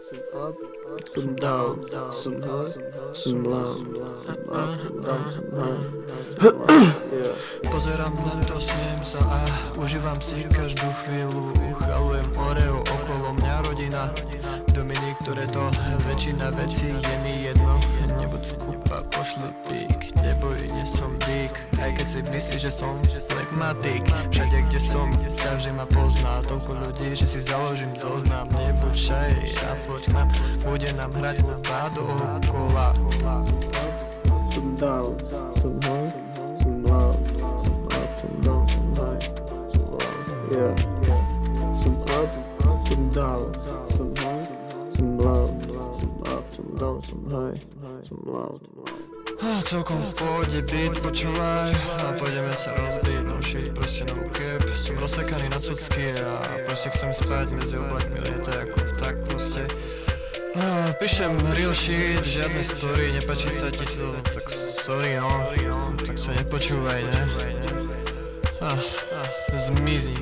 some up, some down, some high, some low, some up, some down, some high, some low, yeah. Pozerám na to, smiem sa a užívam si každú chvíľu. Uchalujem oreo, okolo mňa rodina Dominik, ktoré to väčšina vecí je mi jedno. Nebuď skupa, pošli pík, neboj, nie som dík. Aj keď si myslíš, že som flegmatik, všade kde som, každý ma pozná. Toľko ľudí, že si založím zoznam. Nebuď šaj a poď k nám, bude nám hrať hudba dookola. Some down, some high, some low, some up, some down, some high, some low, yeah. Some up, some down, some high, some low, some up, some down, some high, some low. Celkom pôjde beat, počúvaj a pôjdeme sa rozbiť, no shit, proste no cap. Som rozsekaný na cucky a proste chcem spať medzi oblakmi, je to ako tak proste. Píšem real shit, žiadne story, nepáči sa ti to, tak sorry no, tak sa nepočúvaj, ne? Zmizni.